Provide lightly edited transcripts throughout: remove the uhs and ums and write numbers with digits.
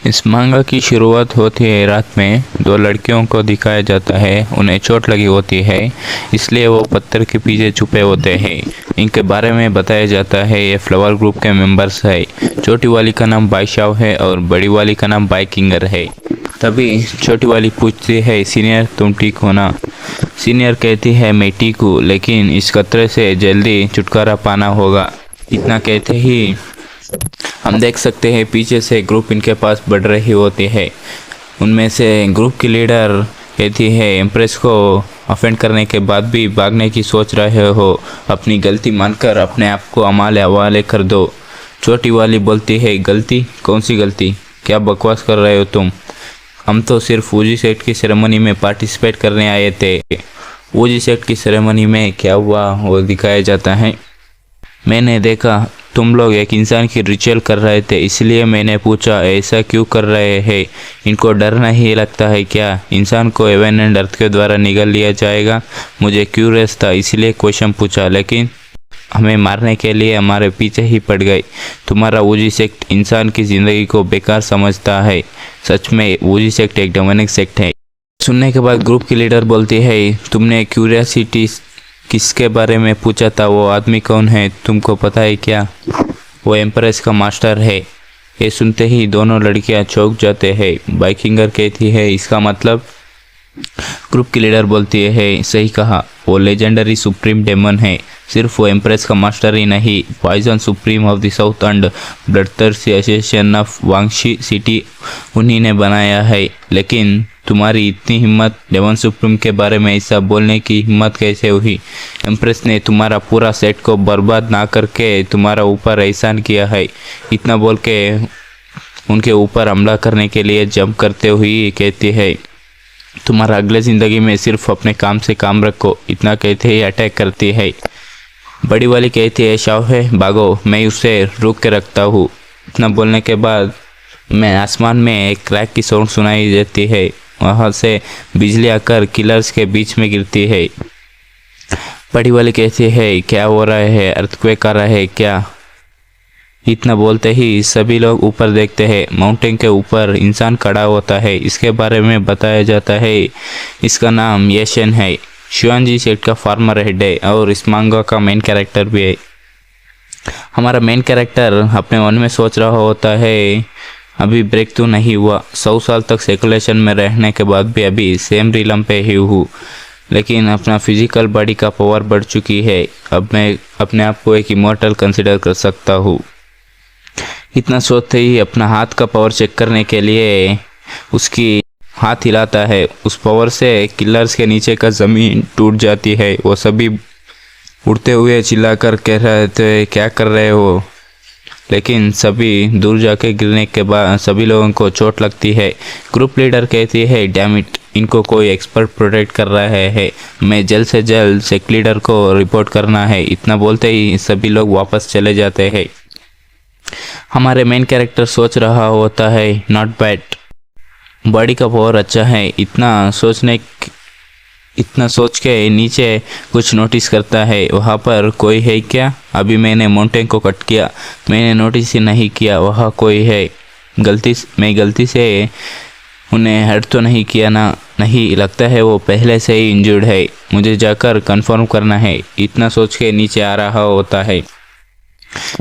इस मांगा की शुरुआत होती है रात में। दो लड़कियों को दिखाया जाता है, उन्हें चोट लगी होती है, इसलिए वो पत्थर के पीछे छुपे होते हैं। इनके बारे में बताया जाता है ये फ्लावर ग्रुप के मेंबर्स है। छोटी वाली का नाम बाईशाव है और बड़ी वाली का नाम बाइकिंगर है। तभी छोटी वाली पूछती है, सीनियर तुम ठीक हो ना? सीनियर कहती है, मैं ठीक हूँ, लेकिन इस खतरे से जल्दी छुटकारा पाना होगा। इतना कहते ही हम देख सकते हैं पीछे से ग्रुप इनके पास बढ़ रही होती है। उनमें से ग्रुप की लीडर कहती है, एम्प्रेस को ऑफेंड करने के बाद भी भागने की सोच रहे हो, अपनी गलती मानकर अपने आप को हमारे हवाले कर दो। छोटी वाली बोलती है, गलती? कौन सी गलती? क्या बकवास कर रहे हो तुम? हम तो सिर्फ वूजी सेट की सेरेमनी में पार्टिसिपेट करने आए थे। वूजी सेट की सेरेमनी में क्या हुआ वो दिखाया जाता है। मैंने देखा तुम लोग एक इंसान की रिचुअल कर रहे थे, इसलिए मैंने पूछा ऐसा क्यों कर रहे हैं? इनको डर नहीं लगता है क्या? इंसान को हेवन एंड अर्थ के द्वारा निगल लिया जाएगा। मुझे क्यूरियस था, इसलिए क्वेश्चन पूछा, लेकिन हमें मारने के लिए हमारे पीछे ही पड़ गई। तुम्हारा वूजी सेक्ट इंसान की ज़िंदगी को बेकार समझता है। सच में वूजी सेक्ट एक डेमोनिक सेक्ट है। सुनने के बाद ग्रुप की लीडर बोलती है, तुमने क्यूरियसिटी किसके बारे में पूछा था? वो आदमी कौन है, तुमको पता है क्या? वो एम्प्रेस का मास्टर है। ये सुनते ही दोनों लड़कियां चौंक जाते हैं। बाइकिंगर कहती है, इसका मतलब? ग्रुप की लीडर बोलती है, सही कहा, वो लेजेंडरी सुप्रीम डेमन है। सिर्फ वो एम्प्रेस का मास्टर ही नहीं, poison supreme of the south and bloodthirsty association of Wangshi city उन्हीं ने बनाया है। लेकिन तुम्हारी इतनी हिम्मत, डेमन सुप्रीम के बारे में ऐसा बोलने की हिम्मत कैसे हुई? एम्प्रेस ने तुम्हारा पूरा सेट को बर्बाद ना करके तुम्हारा ऊपर एहसान किया है। इतना बोल के उनके ऊपर हमला करने के लिए जंप करते हुए कहती है, तुम्हारा अगले ज़िंदगी में सिर्फ अपने काम से काम रखो। इतना कहते ही अटैक करती है। बड़ी वाली कहती है, शाव है, भागो, मैं उसे रोक के रखता हूँ। इतना बोलने के बाद मैं आसमान में एक क्रैक की साउंड सुनाई देती है। वहाँ से बिजली आकर किलर्स के बीच में गिरती है। बड़ी वाली कहती है, क्या हो रहा है? अर्थक्वेक आ रहा है क्या? इतना बोलते ही सभी लोग ऊपर देखते हैं। माउंटेन के ऊपर इंसान खड़ा होता है। इसके बारे में बताया जाता है, इसका नाम येशन है। शिवानजी सेठ का फार्मर हेड है और इस मांगा का मेन कैरेक्टर भी है। हमारा मेन कैरेक्टर अपने मन में सोच रहा होता है, अभी ब्रेक तो नहीं हुआ। 100 साल तक सेकुलेशन में रहने के बाद भी अभी सेम रिलम पे ही हूँ, लेकिन अपना फिजिकल बॉडी का पावर बढ़ चुकी है। अब मैं अपने आप को एक इमॉर्टल कंसिडर कर सकता हूँ। इतना सोचते ही अपना हाथ का पावर चेक करने के लिए उसकी हाथ हिलाता है। उस पावर से किलर्स के नीचे का ज़मीन टूट जाती है। वो सभी उड़ते हुए चिल्लाकर कह रहे थे, क्या कर रहे हो? लेकिन सभी दूर जाके गिरने के बाद सभी लोगों को चोट लगती है। ग्रुप लीडर कहती है, डैम इट, इनको कोई एक्सपर्ट प्रोटेक्ट कर रहा है। मैं जल्द से जल्द सेक्ट लीडर को रिपोर्ट करना है। इतना बोलते ही सभी लोग वापस चले जाते हैं। हमारे मेन कैरेक्टर सोच रहा होता है, नॉट बैड, बॉडी का पावर अच्छा है। इतना सोच के नीचे कुछ नोटिस करता है। वहाँ पर कोई है क्या? अभी मैंने माउंटेन को कट किया, मैंने नोटिस ही नहीं किया वहाँ कोई है। मैं गलती से उन्हें हर्ट तो नहीं किया ना? नहीं, लगता है वो पहले से ही इंजर्ड है, मुझे जाकर कंफर्म करना है। इतना सोच के नीचे आ रहा होता है।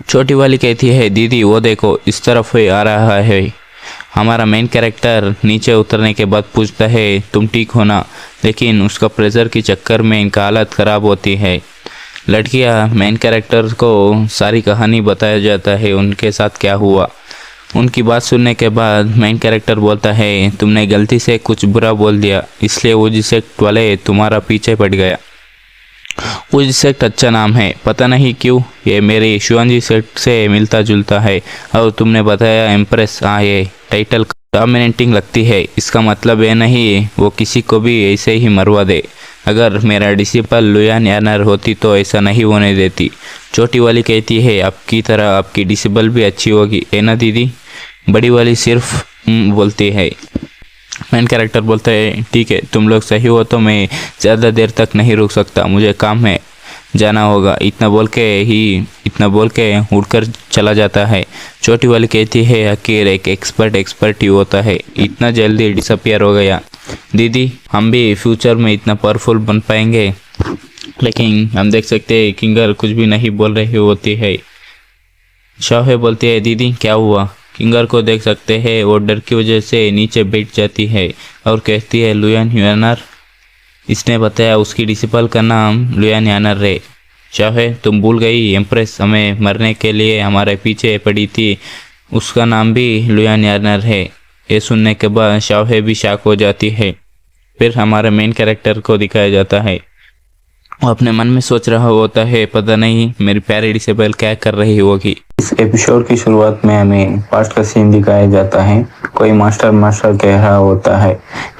छोटी वाली कहती है, दीदी वो देखो, इस तरफ ही आ रहा है। हमारा मेन कैरेक्टर नीचे उतरने के बाद पूछता है, तुम ठीक हो ना? लेकिन उसका प्रेशर के चक्कर में इनका हालत ख़राब होती है। लड़कियां मेन कैरेक्टर को सारी कहानी बताया जाता है, उनके साथ क्या हुआ। उनकी बात सुनने के बाद मेन कैरेक्टर बोलता है, तुमने गलती से कुछ बुरा बोल दिया, इसलिए वो सेक्ट वाले तुम्हारा पीछे पड़ गया। वो सेक्ट अच्छा नाम है, पता नहीं क्यों ये मेरे शिवानजी सेक्ट से मिलता जुलता है। और तुमने बताया एम्प्रेस, हाँ ये टाइटल डोमिनेटिंग लगती है। इसका मतलब ये नहीं वो किसी को भी ऐसे ही मरवा दे। अगर मेरा डिसिपल लुयान यानर होती तो ऐसा नहीं होने देती। छोटी वाली कहती है, आपकी तरह आपकी डिसिपल भी अच्छी होगी, है ना दीदी? बड़ी वाली सिर्फ बोलती है। मेन कैरेक्टर बोलता है, ठीक है, तुम लोग सही हो तो मैं ज़्यादा देर तक नहीं रुक सकता, मुझे काम है। जाना होगा, इतना बोल के उड़कर चला जाता है। छोटी वाली कहती है आखिर एक एक्सपर्ट ही होता है, इतना जल्दी डिसअपियर हो गया। दीदी हम भी फ्यूचर में इतना पावरफुल बन पाएंगे? लेकिन हम देख सकते हैं किंगर कुछ भी नहीं बोल रही होती है। शाहे बोलती है दीदी क्या हुआ? किंगर को देख सकते हैं वो डर की वजह से नीचे बैठ जाती है और कहती है लुयान यानर। इसने बताया उसकी डिसिपल का नाम लुयान यानर है। शाहे तुम भूल गई, एम्प्रेस हमें मरने के लिए हमारे पीछे पड़ी थी, उसका नाम भी लुयान यानर है। ये सुनने के बाद शाहे भी शॉक हो जाती है। फिर हमारे मेन कैरेक्टर को दिखाया जाता है, वो अपने मन में सोच रहा होता है पता नहीं मेरी प्यारी डिसेबल क्या कर रही होगी। इस एपिसोड की शुरुआत में हमें पास्ट का सीन दिखाया जाता है। कोई मास्टर कह रहा होता है।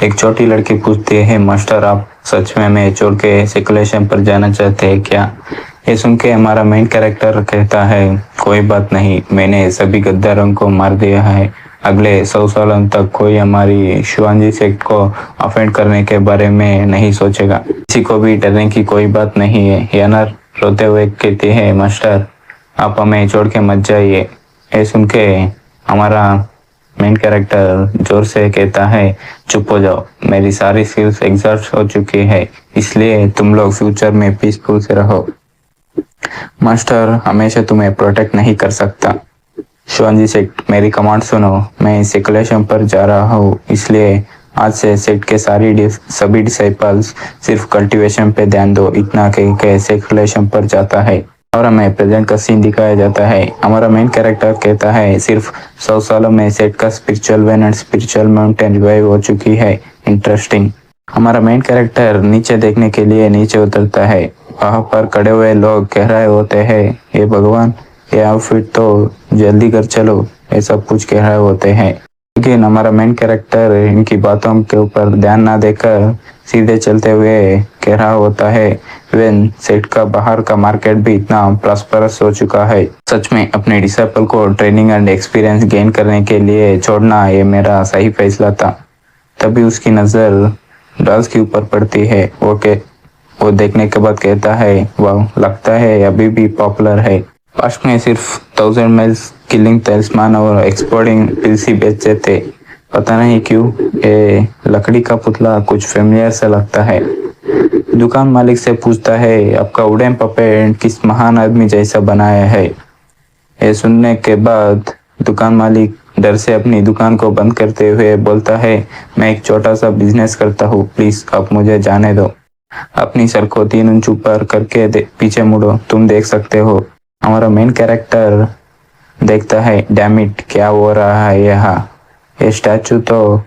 एक छोटी लड़की पूछती है मास्टर आप सच में हमें छोड़ के सिकुलेशन पर जाना चाहते हैं क्या? ये सुन के हमारा मेन कैरेक्टर कहता है कोई बात नहीं, मैंने सभी गद्दारों को मार दिया है, अगले 100 सालों तक कोई हमारी शिवांजी सेठ को अफेंड करने के बारे में नहीं सोचेगा। किसी को भी डरने की कोई बात नहीं है। यानर रोते हुए कहती है मास्टर आप हमें छोड़ के मत जाइए। ये सुन के हमारा मेन कैरेक्टर जोर से कहता है चुप हो जाओ, मेरी सारी स्किल्स एग्जॉस्ट हो चुकी है, इसलिए तुम लोग फ्यूचर में पीसफुल से रहो। मास्टर हमेशा तुम्हें प्रोटेक्ट नहीं कर सकता। शिवांजी सेठ मेरी कमांड सुनो, मैं सिकुलेशन पर जा रहा हूँ, इसलिए आज से सेठ के सभी डिसाइपल्स सिर्फ कल्टीवेशन पे ध्यान दो, इतना कह के सिकुलेशन पर जाता है। और हमें प्रेजेंट का सीन दिखाया जाता है। हमारा मेन कैरेक्टर कहता है सिर्फ 100 सालों में सेठ का spiritual when and spiritual mountain revive हो चुकी है। इंटरेस्टिंग। हमारा मेन कैरेक्टर नीचे देखने के लिए नीचे उतरता है। वहां पर खड़े हुए लोग कह रहे होते हैं हे भगवान, ये आउटफिट तो जल्दी कर चलो, ये सब कुछ कह रहे होते हैं। लेकिन हमारा मेन कैरेक्टर इनकी बातों के ऊपर ध्यान ना देकर सीधे चलते हुए कह रहा होता है वेन सेठ का बाहर का मार्केट भी इतना प्रॉस्परस हो चुका है, सच में अपने डिसाइपल को ट्रेनिंग एंड एक्सपीरियंस गेन करने के लिए छोड़ना ये मेरा सही फैसला था। तभी उसकी नजर डॉल्स के ऊपर पड़ती है। वो देखने के बाद कहता है वाह, लगता है अभी भी पॉपुलर है। पास्ट में सिर्फ 1000 माइल्स किलिंग तलिस्मान और एक्सपोर्टिंग पिल्स ही बेचते थे, पता नहीं क्यों ये लकड़ी का पुतला कुछ फेमिलियर सा लगता है। दुकान मालिक से पूछता है आपका वुडन पपेट किस महान आदमी जैसा बनाया है। ये सुनने के बाद दुकान मालिक डर से अपनी दुकान को बंद करते हुए बोलता है मैं एक छोटा सा बिजनेस करता हूँ, प्लीज आप मुझे जाने दो। अपनी सर को 3 इंच ऊपर करके पीछे मुड़ो, तुम देख सकते हो। हमारा मेन कैरेक्टर देखता है डैम इट, क्या हो रहा है यहाँ? ये स्टैचू तो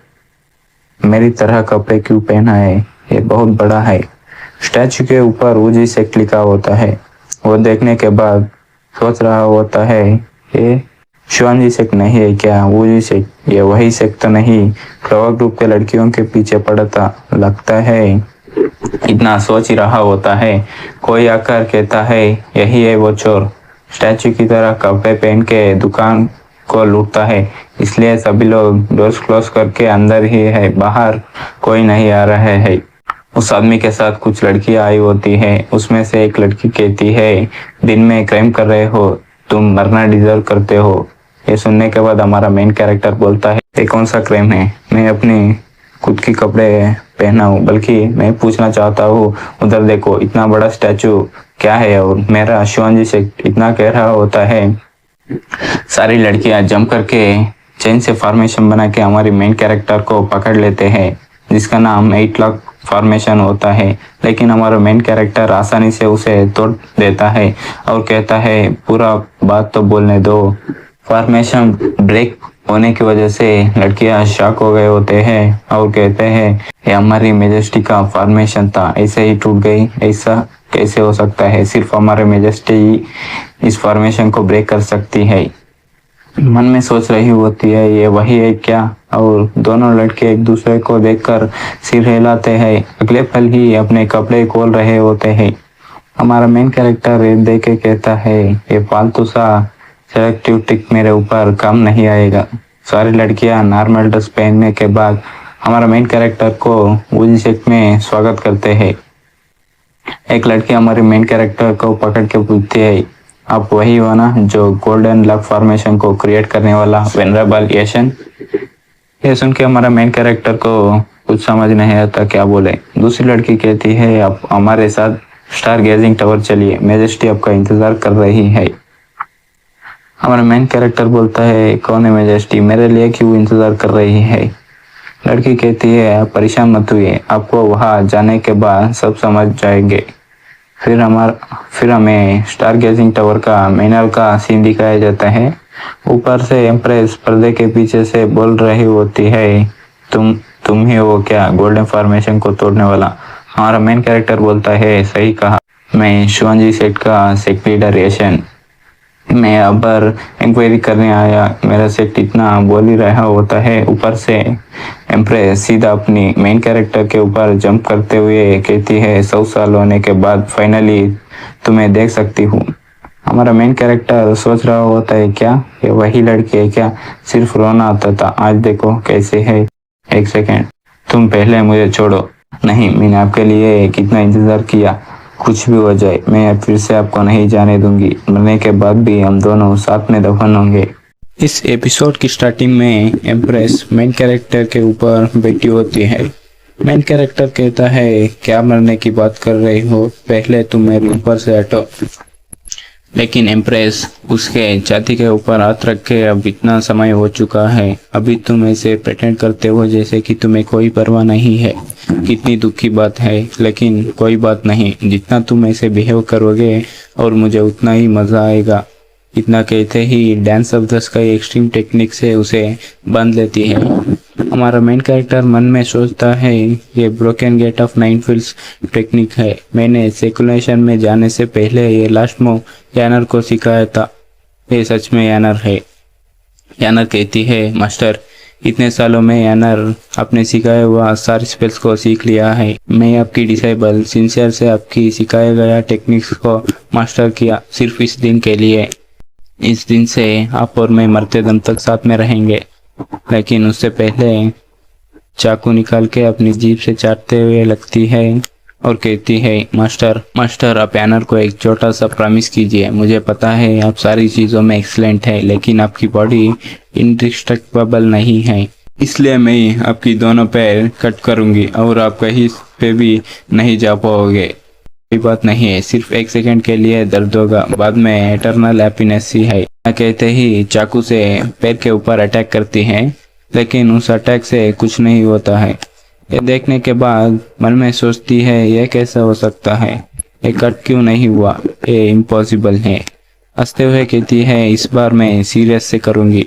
मेरी तरह कपड़े क्यों पहना है, ये बहुत बड़ा है। स्टैचू के ऊपर ऊजी सेक्ट लिखा होता है। वो देखने के बाद सोच रहा होता है ये शिवांजी सेक्ट नहीं है क्या? ऊजी सेक्ट, ये वही सेक्ट तो नहीं फ्लावर ग्रुप के लड़कियों के पीछे पड़ा था, लगता है। इतना सोच ही रहा होता है, कोई आकर कहता है यही है वो चोर, स्टैचू की तरह कपड़े पहन के दुकान को लूटता है, इसलिए सभी लोग डोर्स क्लोज करके अंदर ही है, बाहर कोई नहीं आ रहा है। उस आदमी के साथ कुछ लड़कियां आई होती है। उसमें से एक लड़की कहती है दिन में क्राइम कर रहे हो, तुम मरना डिजर्व करते हो। ये सुनने के बाद हमारा मेन कैरेक्टर बोलता है ये कौन सा क्राइम है, मैं अपनी खुद की कपड़े पहना हूँ, बल्कि मैं पूछना चाहता हूँ उधर देखो इतना बड़ा स्टैचू क्या है। और मेरा शिवांजी से इतना कह रहा होता है, सारी लड़कियां जंप करके चेन से फॉर्मेशन बना के हमारी मेन कैरेक्टर को पकड़ लेते हैं, जिसका नाम 8 लाख फॉर्मेशन होता है। लेकिन हमारा मेन कैरेक्टर आसानी से उसे तोड़ देता है और कहता है पूरा बात तो बोलने दो। फॉर्मेशन ब्रेक होने की वजह से लड़कियां शॉक हो गए होते हैं और कहते हैं ये हमारी मेजेस्टी का फॉर्मेशन था, ऐसे ही टूट गई, ऐसा कैसे हो सकता है, सिर्फ हमारे मेजेस्टी ही इस फॉर्मेशन को ब्रेक कर सकती है। मन में सोच रही होती है ये वही है क्या, और दोनों लड़के एक दूसरे को देखकर सिर हिलाते हैं। अगले पल ही अपने कपड़े खोल रहे होते हैं। हमारा मेन कैरेक्टर देख के कहता है ये फालतू सा सेलेक्टिव टिक मेरे ऊपर काम नहीं आएगा। सारी लड़कियां नॉर्मल ड्रेस पहनने के बाद हमारा मेन कैरेक्टर को वुजी सेट में स्वागत करते हैं। एक लड़की हमारे मेन कैरेक्टर को पकड़ के पूछती है, आप वही हो ना जो गोल्डन लक फॉर्मेशन को क्रिएट करने वाला वेनरेबल एशियन। ये सुन के हमारा मेन कैरेक्टर को कुछ समझ नहीं आता क्या बोले। दूसरी लड़की कहती है, आप हमारे साथ स्टार गेजिंग टावर चलिए, मेजेस्टी आपका इंतजार कर रही है। हमारा मेन कैरेक्टर बोलता है, कौन है मेजेस्टी, मेरे लिए क्यों इंतजार कर रही है। लड़की कहती है, आप परेशान मत हुए, आपको वहां जाने के बाद सब समझ जाएंगे। फिर हमें स्टार गेजिंग टावर का मिनल का सीन दिखाया जाता है। ऊपर से एम्प्रेस पर्दे के पीछे से बोल रही होती है, तुम ही हो क्या गोल्डन फॉर्मेशन को तोड़ने वाला। हमारा मेन कैरेक्टर बोलता है, सही कहा, मैं शिवाजी सेठ का सेक्ट लीडर एशियन, मैं अबर इंक्वायरी करने आया, मेरा सेट इतना बोल ही रहा होता है। ऊपर से एम्प्रेस सीधा अपनी मेन कैरेक्टर के ऊपर जंप करते हुए कहती है, 100 साल होने के बाद फाइनली तुम्हें देख सकती हूँ। हमारा मेन कैरेक्टर सोच रहा होता है, क्या ये वही लड़की है क्या, सिर्फ रोना आता था, आज देखो कैसे है। एक सेकेंड, तुम पहले मुझे छोड़ो। नहीं, मैंने आपके लिए कितना इंतजार किया, कुछ भी हो जाए मैं फिर से आपको नहीं जाने दूंगी, मरने के बाद भी हम दोनों साथ में दफन होंगे। इस एपिसोड की स्टार्टिंग में एम्प्रेस मेन कैरेक्टर के ऊपर बैठी होती है। मेन कैरेक्टर कहता है, क्या मरने की बात कर रही हो, पहले तुम मेरे ऊपर से हटो। लेकिन एम्प्रेस उसके छाती के ऊपर हाथ रख के, अब इतना समय हो चुका है, अभी तुम ऐसे प्रेटेंड करते हो जैसे कि तुम्हें कोई परवाह नहीं है। कितनी दुख की बात है, लेकिन कोई बात नहीं, जितना तुम ऐसे बिहेव करोगे और मुझे उतना ही मजा आएगा। इतना कहते ही dance of the sky extreme technique से उसे बांध लेती है। हमारा मेन कैरेक्टर मन में सोचता है, ये broken gate of 9 fields technique है, मैंने सेकुलेशन में जाने से पहले ये लास्ट मूव यानर को सिखाया था, ये सच में यानर है। यानर कहती है, मास्टर, इतने सालों में यानर आपने सिखाया हुआ सारे स्पेल्स को सीख लिया है, मैं आपकी डिसेबल सिंसियर से आपकी सिखाया गया टेक्निक्स को मास्टर किया, सिर्फ इस दिन के लिए। इस दिन से आप और मैं मरते दम तक साथ में रहेंगे। लेकिन उससे पहले चाकू निकाल के अपनी जीभ से चाटते हुए लगती है और कहती है, मास्टर आप यानर को एक छोटा सा प्रॉमिस कीजिए, मुझे पता है आप सारी चीज़ों में एक्सीलेंट है, लेकिन आपकी बॉडी इंडिस्ट्रक्टेबल नहीं है, इसलिए मैं आपकी दोनों पैर कट करूंगी और आप कहीं पे भी नहीं जा पाओगे। कोई बात नहीं है, सिर्फ 1 सेकंड के लिए दर्द होगा, बाद में एटर्नल हैप्पीनेस ही है। कहते ही चाकू से पैर के ऊपर अटैक करती है, लेकिन उस अटैक से कुछ नहीं होता है। ये देखने के बाद मन में सोचती है, यह कैसा हो सकता है, ये कट क्यों नहीं हुआ, ये इम्पॉसिबल है। हंसते हुए कहती है, इस बार मैं सीरियस से करूंगी।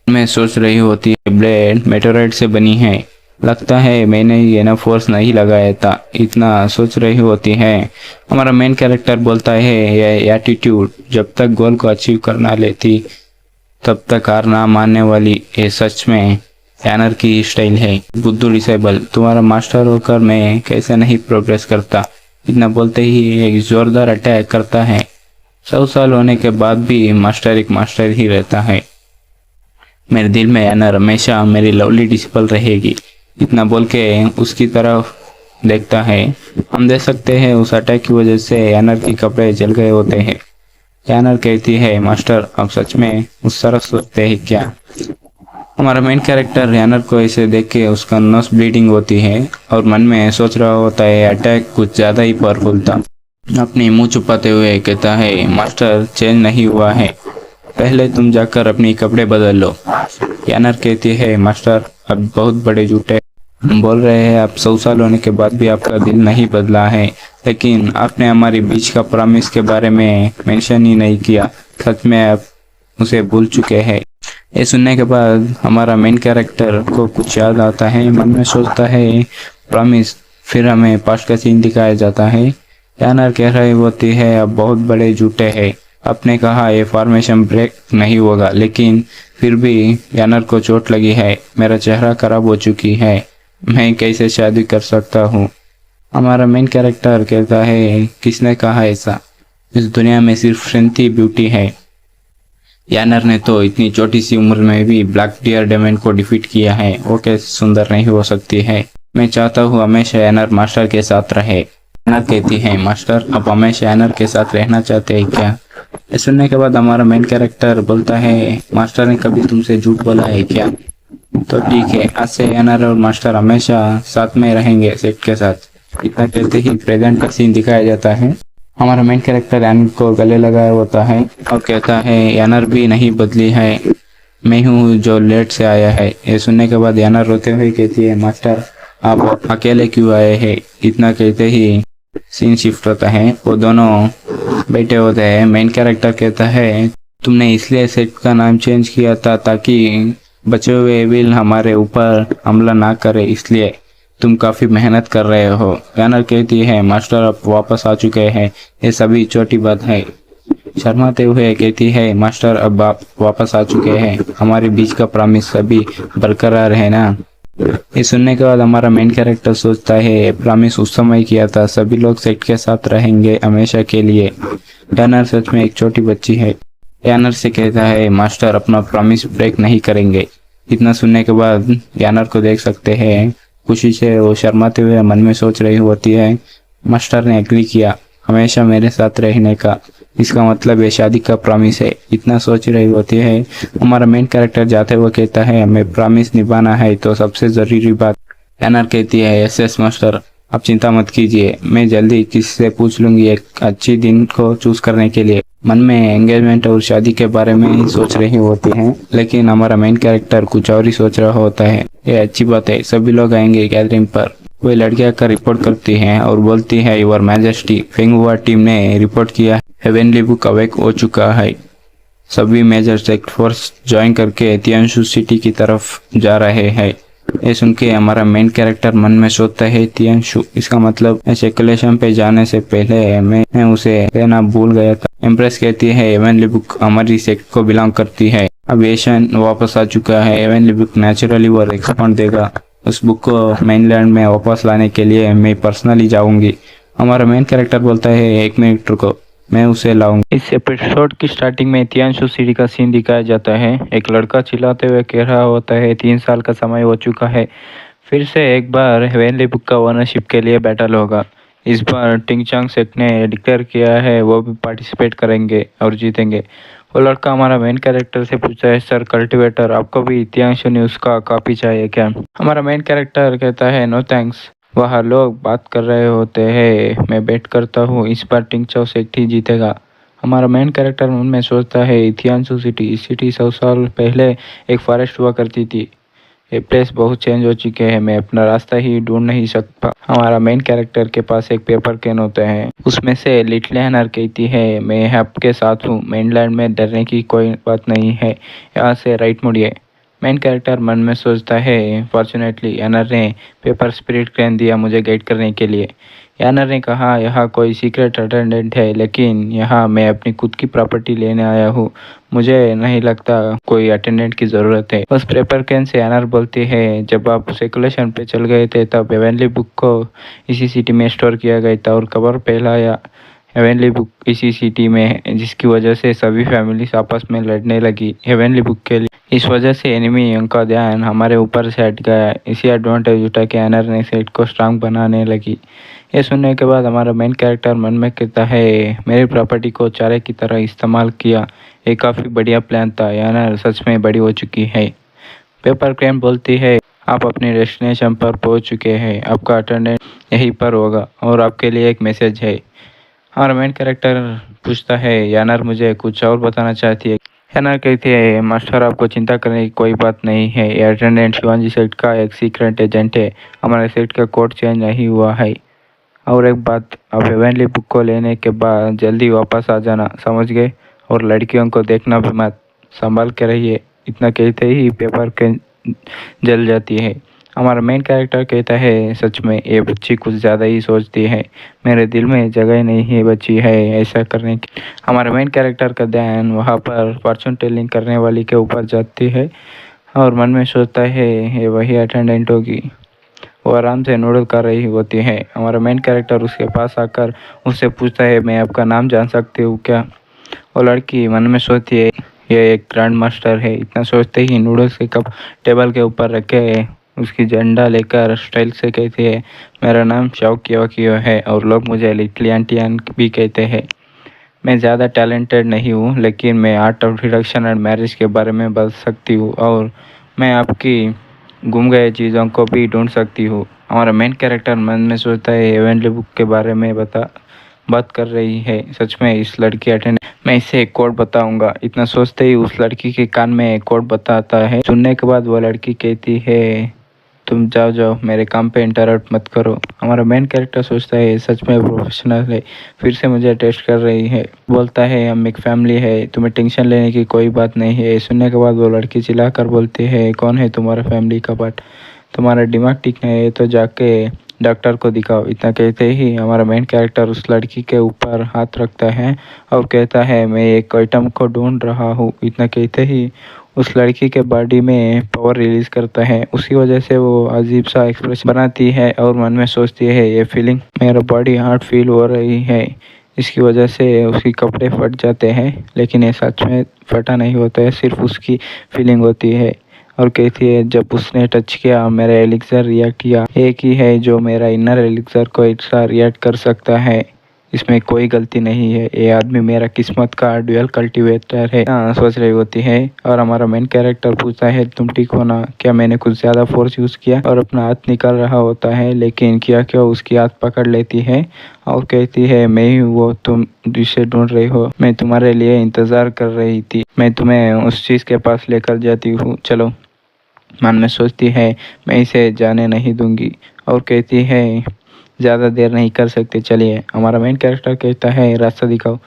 मैं सोच रही होती है, ब्लेड मेटेराइट से बनी है, लगता है मैंने ये ना फोर्स नहीं लगाया था, इतना सोच रही होती है। हमारा मेन कैरेक्टर बोलता है, ये एटीट्यूड जब तक गोल को अचीव करना लेती तब तक हार ना मानने वाली, ये सच में यानर की स्टाइल है। बुद्धू डिसेबल, तुम्हारा मास्टर होकर मैं कैसे नहीं प्रोग्रेस करता। इतना बोलते ही एक जोरदार अटैक करता है। 100 साल होने के बाद भी मास्टर एक मास्टर ही रहता है। मेरे दिल में यानर हमेशा मेरी लवली डिसेबल रहेगी। इतना बोल के उसकी तरफ देखता है। हम देख सकते हैं उस अटैक की वजह से यानर के कपड़े जल गए होते हैं। यानर कहती है, मास्टर आप सच में उस तरह सोचते हैं क्या। हमारा मेन कैरेक्टर यानर को ऐसे देख के उसका नस ब्लीडिंग होती है और मन में सोच रहा होता है अटैक कुछ ज़्यादा ही पावरफुल था। अपनी मुंह छुपाते हुए कहता है, मास्टर चेंज नहीं हुआ है, पहले तुम जाकर अपनी कपड़े बदल लो। यानर कहती है, मास्टर अब बहुत बड़े झूठे बोल रहे हैं, आप 100 साल होने के बाद भी आपका दिल नहीं बदला है, लेकिन आपने हमारे बीच का प्रॉमिस के बारे में मेंशन ही नहीं किया, सच में आप उसे भूल चुके हैं। ये सुनने के बाद हमारा मेन कैरेक्टर को कुछ याद आता है, मन में सोचता है प्रॉमिस, फिर हमें पास्ट का सीन दिखाया जाता है। यानर कह रही होती है, अब बहुत बड़े झूठे हैं, आपने कहा ये फॉर्मेशन ब्रेक नहीं होगा, लेकिन फिर भी यानर को चोट लगी है, मेरा चेहरा खराब हो चुकी है, मैं कैसे शादी कर सकता हूँ। हमारा मेन कैरेक्टर कहता है, किसने कहा ऐसा, इस दुनिया में सिर्फ स्ट्रेंथ ही ब्यूटी है। यानर ने तो इतनी छोटी सी उम्र में भी ब्लैक डियर डेमन को डिफीट किया है, वो कैसे सुंदर नहीं हो सकती है। मैं चाहता हूँ हमेशा यानर मास्टर के साथ रहे। एनर कहती है, मास्टर आप हमेशा एनर के साथ रहना चाहते हैं क्या? ये सुनने के बाद हमारा मेन कैरेक्टर बोलता है, मास्टर ने कभी तुमसे झूठ बोला है क्या? तो ठीक है, आज से एनर और मास्टर हमेशा साथ में रहेंगे सेट के साथ। इतना कहते ही प्रेजेंट का सीन दिखाया जाता है। हमारा मेन कैरेक्टर एनर को गले लगाया होता है और कहता है, एनर भी नहीं बदली है, मैं हूँ जो लेट से आया है। ये सुनने के बाद एनर रोते हुए कहती है, मास्टर आप अकेले क्यों आए हैं? इतना कहते ही सीन शिफ्ट होता है, वो दोनों बैठे होते हैं। मेन कैरेक्टर कहता है, तुमने इसलिए सेट का नाम चेंज किया था ताकि बचे हुए एविल हमारे ऊपर हमला ना करे, इसलिए तुम काफी मेहनत कर रहे हो। एनर कहती है, मास्टर अब वापस आ चुके हैं, ये सभी छोटी बात है। शर्माते हुए कहती है, मास्टर अब आप वापस आ चुके हैं, हमारे बीच का प्रॉमिस अभी बरकरार है ना? ये सुनने के बाद हमारा मेन कैरेक्टर सोचता है, प्रॉमिस उस समय किया था, सभी लोग सेट के साथ रहेंगे हमेशा के लिए। एनर सच में एक छोटी बच्ची है। एनर से कहता है, मास्टर अपना प्रॉमिस ब्रेक नहीं करेंगे। इतना सुनने के बाद एनर को देख सकते हैं, खुशी से वो शर्माते हुए मन में सोच रही होती है, मास्टर ने एग्री किया हमेशा मेरे साथ रहने का, इसका मतलब ये शादी का प्रॉमिस है। इतना सोच रही होती है। हमारा मेन कैरेक्टर जाते हुए कहता है, हमें प्रॉमिस निभाना है तो सबसे जरूरी बात। एनर कहती है, यस मास्टर आप चिंता मत कीजिए, मैं जल्दी किसी से पूछ लूंगी एक अच्छी दिन को चूज करने के लिए। मन में एंगेजमेंट और शादी के बारे में ही सोच रही होती है, लेकिन हमारा मेन कैरेक्टर कुछ और ही सोच रहा होता है। ये अच्छी बात है, सभी लोग आएंगे गैदरिंग पर। वे लड़कियां का रिपोर्ट करती हैं और बोलती है, योर मैजेस्टी फेंगुआ टीम ने रिपोर्ट किया, हेवनली बुक अवेक हो चुका है। सभी मेजर टेक फोर्स ज्वाइन करके तियांशु सिटी की तरफ जा रहे हैं। ये सुन के हमारा मेन कैरेक्टर मन में सोचता है, तियांशु, इसका मतलब स्पेकुलेशन पे जाने से पहले मैं उसे लेना भूल गया था। एम्प्रेस कहती है, हेवनली बुक हमारी सेक्ट को बिलोंग करती है, अब एशियन वापस आ चुका है, हेवनली बुक नेचुरली वो रिस्पॉन्ड देगा। उस बुक को मेनलैंड में वापस लाने के लिए मैं पर्सनली जाऊंगी। हमारा मेन कैरेक्टर बोलता है, एक मिनट रुको, मैं उसे लाऊंगा। इस एपिसोड की स्टार्टिंग में तियांशु सिटी का सीन दिखाया जाता है। एक लड़का चिल्लाते हुए कह रहा होता है, 3 साल का समय हो चुका है, फिर से एक बार हेवनली बुक का ओनरशिप के लिए बैटल होगा। इस बार टिंगचांग सेट ने डिक्लेयर किया है वो भी पार्टिसिपेट करेंगे और जीतेंगे। वो लड़का हमारा मेन कैरेक्टर से पूछता है, सर कल्टिवेटर आपको भी तियांशु न्यूज़ का कॉपी चाहिए क्या? हमारा मेन कैरेक्टर कहता है, नो थैंक्स, वहाँ लोग बात कर रहे होते हैं, मैं बेट करता हूँ इस बार टिंगचाओ सेट ही जीतेगा। हमारा मेन कैरेक्टर मन में सोचता है, तियांशु सिटी 100 साल पहले एक फॉरेस्ट हुआ करती थी, ये प्लेस बहुत चेंज हो चुके हैं, मैं अपना रास्ता ही ढूंढ नहीं सकता। हमारा मेन कैरेक्टर के पास एक पेपर कैन होता है, उसमें से लिटिल एनर कहती है, मैं आपके साथ हूँ, मेनलैंड में डरने की कोई बात नहीं है, यहाँ से राइट मुड़िए। मेन कैरेक्टर मन में सोचता है, फॉर्चुनेटली एनर ने पेपर स्पिरिट कैन दिया मुझे गाइड करने के लिए। एनर ने कहा, यहाँ कोई सीक्रेट अटेंडेंट है, लेकिन यहाँ मैं अपनी खुद की प्रॉपर्टी लेने आया हूँ, मुझे नहीं लगता कोई अटेंडेंट की ज़रूरत है। उस पेपर कैन से एनर बोलती है, जब आप सर्कुलेशन पे चल गए थे तब हेवनली बुक को इसी सिटी में स्टोर किया गया था और खबर फैलाया हेवनली बुक इसी सिटी में है, जिसकी वजह से सभी फैमिलीज आपस में लड़ने लगी हेवनली बुक के लिए। इस वजह से एनिमी उनका ध्यान हमारे ऊपर से हट गया। इसी एडवांटेज उठा के एनर ने सेट को स्ट्रांग बनाने लगी। ये सुनने के बाद हमारा मेन कैरेक्टर मन में कहता है, मेरी प्रॉपर्टी को चारे की तरह इस्तेमाल किया, ये काफ़ी बढ़िया प्लान था, एनर सच में बड़ी हो चुकी है। पेपर क्रेन बोलती है, आप अपने डेस्टिनेशन पर पहुंच चुके हैं, आपका अटेंडेंट यहीं पर होगा और आपके लिए एक मैसेज है। हमारा मेन कैरेक्टर पूछता है, एनर मुझे कुछ और बताना चाहती है? एनर कहती है, मास्टर आपको चिंता करने की कोई बात नहीं है, ये अटेंडेंट शिवाजी सेट का एक सीक्रेट एजेंट है, हमारे सेट का कोड चेंज नहीं हुआ है। और एक बात, आप हेवनली बुक को लेने के बाद जल्दी वापस आ जाना, समझ गए? और लड़कियों को देखना भी मत, संभाल के रहिए। इतना कहते ही पेपर के जल जाती है। हमारा मेन कैरेक्टर कहता है, सच में ये बच्ची कुछ ज़्यादा ही सोचती है, मेरे दिल में जगह नहीं है बच्ची है ऐसा करने की। हमारा मेन कैरेक्टर का ध्यान वहाँ पर फॉर्चून टेलिंग करने वाली के ऊपर जाती है और मन में सोचता है, ये वही अटेंडेंट होगी। वो आराम से नूडल कर रही होती है। हमारा मेन कैरेक्टर उसके पास आकर उससे पूछता है, मैं आपका नाम जान सकती हूँ क्या? वो लड़की मन में सोचती है, ये एक ग्रैंड मास्टर है। इतना सोचते ही नूडल्स के कप टेबल के ऊपर रखे उसकी झंडा लेकर स्टाइल से कहती है, मेरा नाम शाओ है और लोग मुझे लिटिल आंटियान भी कहते हैं। मैं ज़्यादा टैलेंटेड नहीं हूँ, लेकिन मैं art of reduction and marriage के बारे में बता सकती हूँ और मैं आपकी गुम गए चीज़ों को भी ढूंढ सकती हूँ। हमारा मेन कैरेक्टर मन में सोचता है हेवनली बुक के बारे में बात कर रही है। सच में इस लड़की अटेंड, मैं इसे एक कोड बताऊंगा। इतना सोचते ही उस लड़की के कान में एक कोड बताता है। सुनने के बाद वो लड़की कहती है, तुम जाओ जाओ, मेरे काम पे इंटरप्ट मत करो। हमारा मेन कैरेक्टर सोचता है सच में प्रोफेशनल है, फिर से मुझे टेस्ट कर रही है। बोलता है हम एक फैमिली है, तुम्हें टेंशन लेने की कोई बात नहीं है। सुनने के बाद वो लड़की चिल्लाकर बोलती है, कौन है तुम्हारा फैमिली का पार्ट? तुम्हारा दिमाग ठीक नहीं है तो जाके डॉक्टर को दिखाओ। इतना कहते ही हमारा मेन कैरेक्टर उस लड़की के ऊपर हाथ रखता है और कहता है, मैं एक आइटम को ढूंढ रहा हूँ। इतना कहते ही उस लड़की के बॉडी में पावर रिलीज करता है। उसी वजह से वो अजीब सा एक्सप्रेशन बनाती है और मन में सोचती है, ये फीलिंग मेरा बॉडी हार्ट फील हो रही है। इसकी वजह से उसके कपड़े फट जाते हैं, लेकिन ये सच में फटा नहीं होता है, सिर्फ उसकी फीलिंग होती है। और कहती है, जब उसने टच किया मेरा एलिक्सर रिएक्ट किया। एक ही है जो मेरा इनर एलिक्सर को ऐसा रिएक्ट कर सकता है, इसमें कोई गलती नहीं है। ये आदमी मेरा किस्मत का ड्यूअल कल्टीवेटर है। सोच रही होती है और हमारा मेन कैरेक्टर पूछता है, तुम ठीक हो ना? क्या मैंने कुछ ज़्यादा फोर्स यूज़ किया? और अपना हाथ निकाल रहा होता है, लेकिन क्या उसकी हाथ पकड़ लेती है और कहती है, मैं ही वो तुम जिसे ढूंढ रही हो, मैं तुम्हारे लिए इंतज़ार कर रही थी, मैं तुम्हें उस चीज़ के पास लेकर जाती हूँ, चलो। मन में सोचती है, मैं इसे जाने नहीं दूंगी और कहती है, ज़्यादा देर नहीं कर सकते, चलिए। हमारा मेन कैरेक्टर कहता है, रास्ता दिखाओ।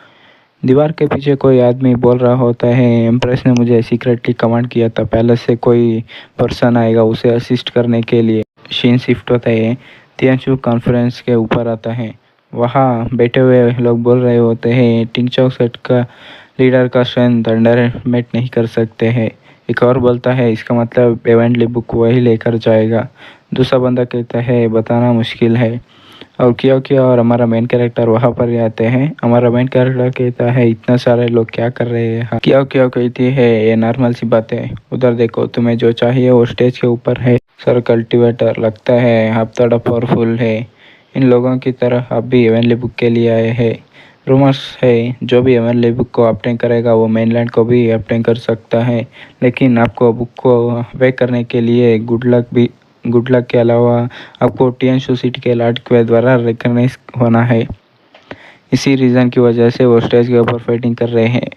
दीवार के पीछे कोई आदमी बोल रहा होता है, एम्प्रेस ने मुझे सीक्रेटली कमांड किया था, पहले से कोई पर्सन आएगा उसे असिस्ट करने के लिए। सीन शिफ्ट होता है, तियांशु कॉन्फ्रेंस के ऊपर आता है। वहाँ बैठे हुए लोग बोल रहे होते हैं, टिंगचॉक सेट का लीडर का स्ट्रेंथ अंडरमेट नहीं कर सकते हैं। एक और बोलता है, इसका मतलब एवेंटली बुक वही लेकर जाएगा। दूसरा बंदा कहता है, बताना मुश्किल है। और किया और हमारा मेन कैरेक्टर वहाँ पर आते हैं। हमारा मेन कैरेक्टर कहता है, इतना सारे लोग क्या कर रहे हैं? क्या कहती है, ये नॉर्मल सी बात है, उधर देखो, तुम्हें जो चाहिए वो स्टेज के ऊपर है। सर कल्टीवेटर, लगता है आप थोड़ा पावरफुल है। इन लोगों की तरह आप भी एवेंटली बुक के लिए आए हैं। रूमर्स है, जो भी एवेंटली बुक को अपटेन करेगा वो मेनलैंड को भी अपटेन कर सकता है, लेकिन आपको बुक को वे करने के लिए गुड लक के अलावा आपको टियांशु सिटी के लॉर्ड के द्वारा रिकॉग्नाइज होना है। इसी रीज़न की वजह से वो स्टेज के ऊपर फाइटिंग कर रहे हैं।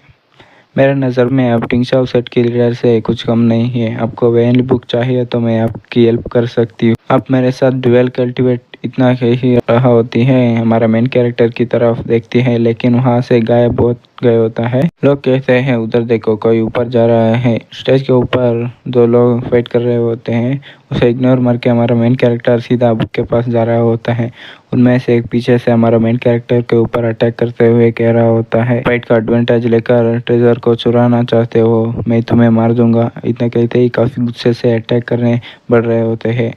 मेरे नज़र में आप टिंगशाओ सेट के लीडर से कुछ कम नहीं है। आपको वेनली बुक चाहिए तो मैं आपकी हेल्प कर सकती हूँ। आप मेरे साथ ड्यूअल कल्टीवेट। इतना कह ही रहा होती है, हमारा मेन कैरेक्टर की तरफ देखती है, लेकिन वहाँ से गायब हो गए होता है। लोग कहते हैं, उधर देखो, कोई ऊपर जा रहा है। स्टेज के ऊपर दो लोग फाइट कर रहे होते हैं। उसे इग्नोर मार के हमारा मेन कैरेक्टर सीधा बुक के पास जा रहा होता है। उनमें से एक पीछे से हमारा मेन कैरेक्टर के ऊपर अटैक करते हुए कह रहा होता है, फाइट का एडवांटेज लेकर ट्रेजर को चुराना चाहते हो, मैं तुम्हें मार दूंगा। इतना कहते ही काफ़ी गुस्से से अटैक करने बढ़ रहे होते हैं।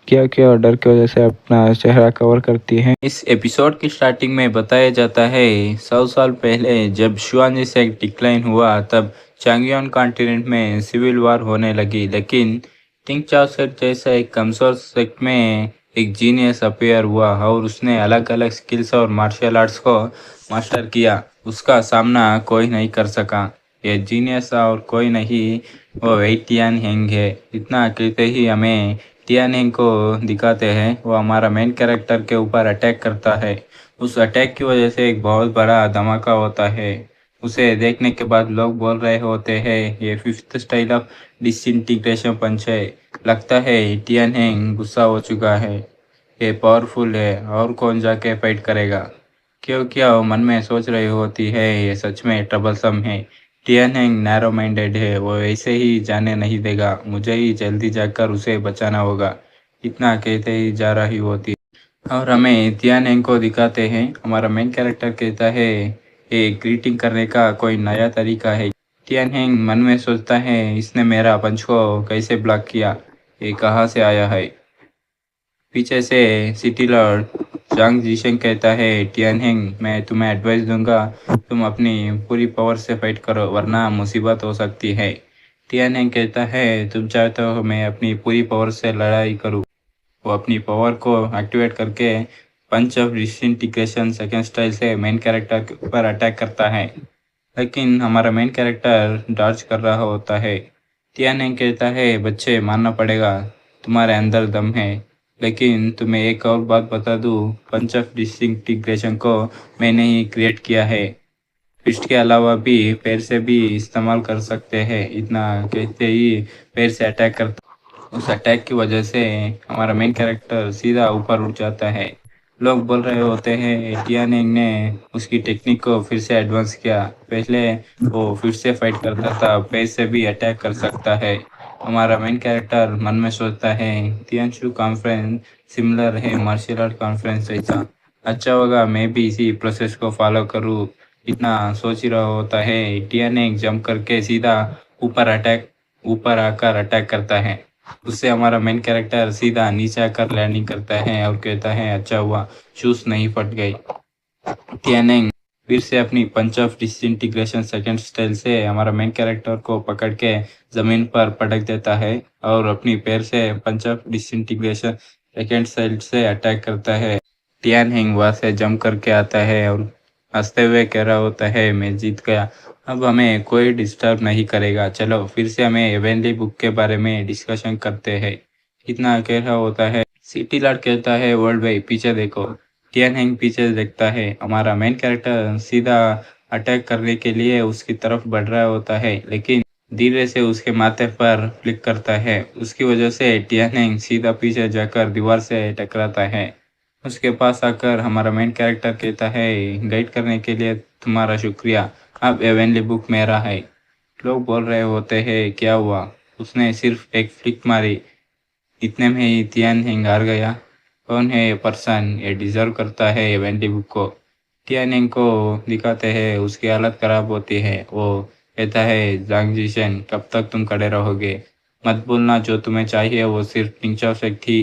क्या और डर की वजह से अपना चेहरा कवर करती है। इस एपिसोड की स्टार्टिंग में बताया जाता है 100 साल पहले जब शुआन से डिक्लाइन हुआ तब चांगयोन कॉन्टिनेंट में सिविल वार होने लगी, लेकिन टिंग चाओ सेट जैसा एक कमजोर सेक्ट में एक जीनियस अपीयर हुआ और उसने अलग अलग स्किल्स और मार्शल आर्ट्स को मास्टर किया। उसका सामना कोई नहीं कर सका। ये जीनियस और कोई नहीं, वो वही टियान हेंग है। इतना कहते ही हमें टियान को दिखाते हैं। वो हमारा मेन कैरेक्टर के ऊपर अटैक करता है। उस अटैक की वजह से एक बहुत बड़ा धमाका होता है। उसे देखने के बाद लोग बोल रहे होते हैं, ये फिफ्थ स्टाइल ऑफ डिसइंटीग्रेशन पंच है। लगता है टियान हेंग गुस्सा हो चुका है, ये पावरफुल है और कौन जाके फाइट करेगा। क्या वो मन में सोच रही होती है, ये सच में ट्रबलसम है। टियन हैंग नैरो माइंडेड है, वो ऐसे ही जाने नहीं देगा, मुझे ही जल्दी जाकर उसे बचाना होगा। इतना कहते ही जा रही होती है और हमें टियन हैंग को दिखाते हैं। हमारा मेन कैरेक्टर कहता है, ये ग्रीटिंग करने का कोई नया तरीका है। टियन हैंग मन में सोचता है, इसने मेरा पंच को कैसे ब्लॉक किया, ये कहाँ से आया है। पीछे से सिटी लॉर्ड जांग जीशेंग कहता है, टियनहेंग, मैं तुम्हें एडवाइस दूंगा, तुम अपनी पूरी पावर से फाइट करो वरना मुसीबत हो सकती है। टियान कहता है तुम चाहते हो मैं अपनी पूरी पावर से लड़ाई करूं। वो अपनी पावर को एक्टिवेट करके पंच ऑफ डिसइंटीग्रेशन सेकेंड स्टाइल से मेन कैरेक्टर के ऊपर अटैक करता है, लेकिन हमारा मेन कैरेक्टर डॉज कर रहा होता है। टियान कहता है बच्चे मानना पड़ेगा, तुम्हारे अंदर दम है, लेकिन तुम्हें एक और बात बता दूं, पंच ऑफ डिसइंटीग्रेशन को मैंने ही क्रिएट किया है। फिस्ट के अलावा भी पैर से भी इस्तेमाल कर सकते हैं। इतना कहते ही पैर से अटैक करता, उस अटैक की वजह से हमारा मेन कैरेक्टर सीधा ऊपर उठ जाता है। लोग बोल रहे होते हैं टियानिंग ने उसकी टेक्निक को फिर से एडवांस किया, पहले वो फिर से फाइट करता था, पैर से भी अटैक कर सकता है। हमारा मेन कैरेक्टर मन में सोचता है तियांशु कॉन्फ्रेंस सिमिलर है मार्शल आर्ट कॉन्फ्रेंस जैसा, अच्छा होगा मैं भी इसी प्रोसेस को फॉलो करूँ। इतना सोच ही रहा होता है, टियानिंग जंप करके सीधा ऊपर आकर अटैक करता है। उससे हमारा मेन कैरेक्टर सीधा नीचे आकर लैंडिंग करता है और कहता है अच्छा हुआ शूज नहीं फट गई। टियानिंग फिर से अपनी पंच ऑफ डिसइंटीग्रेशन सेकेंड स्टाइल से हमारा मेन कैरेक्टर को पकड़ के जमीन पर पटक देता है और अपनी पैर से पंच ऑफ डिसइंटीग्रेशन सेकेंड स्टाइल से अटैक करता है। टियानिंग वहां से जंप करके आता है और हंसते हुए कह रहा होता है मैं जीत गया, अब हमें कोई डिस्टर्ब नहीं करेगा, चलो फिर से हमें एवेंली बुक के बारे में डिस्कशन करते हैं। इतना कह रहा होता है, सिटी लॉर्ड कहता है वर्ल्ड भाई पीछे देखो। टियान पीछे देखता है, हमारा मेन कैरेक्टर सीधा अटैक करने के लिए उसकी तरफ बढ़ रहा होता है, लेकिन धीरे से उसके माथे पर क्लिक करता है। उसकी वजह से टियान सीधा पीछे जाकर दीवार से टकराता है। उसके पास आकर हमारा मेन कैरेक्टर कहता है गाइड करने के लिए तुम्हारा शुक्रिया, अब एवेंली बुक मेरा है। लोग बोल रहे होते हैं क्या हुआ, उसने सिर्फ एक फ्लिक मारी, इतने में ही टियानिंग हार गया। कौन है ये पर्सन, ये डिजर्व करता है एवेंली बुक को। टियानिंग को दिखाते हैं उसकी हालत खराब होती है। वो कहता है जांग जिशन कब तक तुम खड़े रहोगे, मत बोलना जो तुम्हें चाहिए वो सिर्फ टिंचा से ही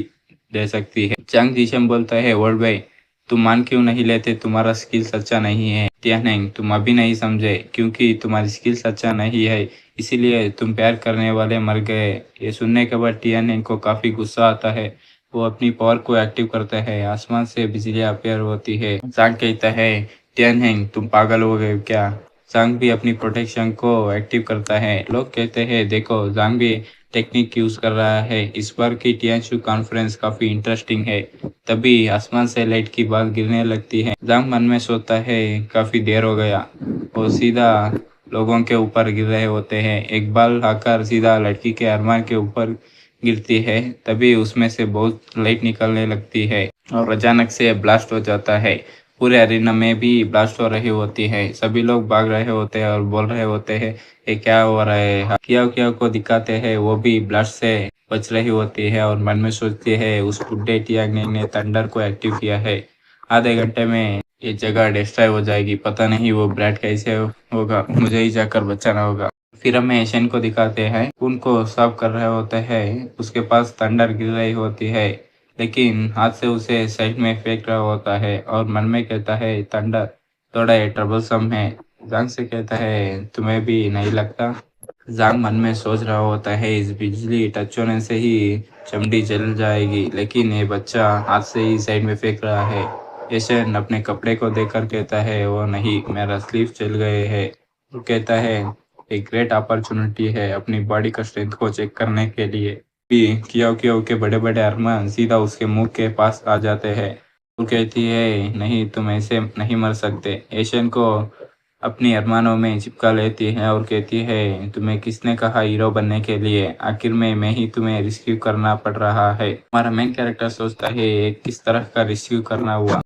दे सकती है। चांग जीशम बोलता है वर्ल्ड भाई तुम मान क्यों नहीं लेते, तुम्हारा स्किल्स अच्छा नहीं है। टियानिंग तुम अभी नहीं समझे, क्योंकि तुम्हारी स्किल्स अच्छा नहीं है इसीलिए तुम प्यार करने वाले मर गए। ये सुनने के बाद टियानिंग को काफी गुस्सा आता है। वो अपनी पावर को एक्टिव करता है, आसमान से बिजली अपीयर होती है। चांग कहता है टियानिंग तुम पागल हो गए क्या। जांग भी अपनी प्रोटेक्शन को एक्टिव करता है। लोग कहते हैं देखो जांग भी टेक्निक यूज कर रहा है। इस बार की टियांशु कॉन्फ्रेंस काफी इंटरेस्टिंग है। तभी आसमान से लाइट की बाल गिरने लगती है। जांग मन में सोचता है काफी देर हो गया, वो सीधा लोगों के ऊपर गिर रहे होते हैं। एक बाल आकर सीधा लड़की के अरमान के ऊपर गिरती है, तभी उसमें से बहुत लाइट निकलने लगती है और अचानक से ब्लास्ट हो जाता है। पूरे अरीना में भी ब्लास्ट हो रही होती है। सभी लोग भाग रहे होते हैं और बोल रहे होते हैं ये क्या हो रहा है। कियाओ को दिखाते हैं, वो भी ब्लास्ट से बच रही होती है और मन में सोचती है उस बुड्ढे टियांग ने थंडर को एक्टिव किया है, आधे घंटे में ये जगह डिस्ट्रॉय हो जाएगी, पता नहीं वो ब्लैड कैसे होगा, मुझे ही जाकर बचाना होगा। फिर हमें एशियन को दिखाते हैं, उनको साफ कर रहे होते हैं। उसके पास थंडर गिर रही होती है, लेकिन हाथ से उसे साइड में फेंक रहा होता है और मन में कहता है थंडर थोड़ा ये ट्रबलसम है। जांग से कहता है तुम्हें भी नहीं लगता। जांग मन में सोच रहा होता है इस बिजली टच होने से ही चमड़ी जल जाएगी, लेकिन ये बच्चा हाथ से ही साइड में फेंक रहा है। एशियन अपने कपड़े को देखकर कहता है वो नहीं, मेरा स्लीव जल गए है। वो कहता है एक ग्रेट अपॉर्चुनिटी है अपनी बॉडी का स्ट्रेंथ को चेक करने के लिए। भी कियाओ के बड़े बड़े अरमान सीधा उसके मुंह के पास आ जाते हैं। वो कहती है नहीं तुम ऐसे नहीं मर सकते। एशियन को अपनी अरमानों में चिपका लेती है और कहती है तुम्हें किसने कहा हीरो बनने के लिए, आखिर में मैं ही तुम्हें रिस्क्यू करना पड़ रहा है। हमारा मेन कैरेक्टर सोचता है किस तरह का रिस्क्यू करना हुआ।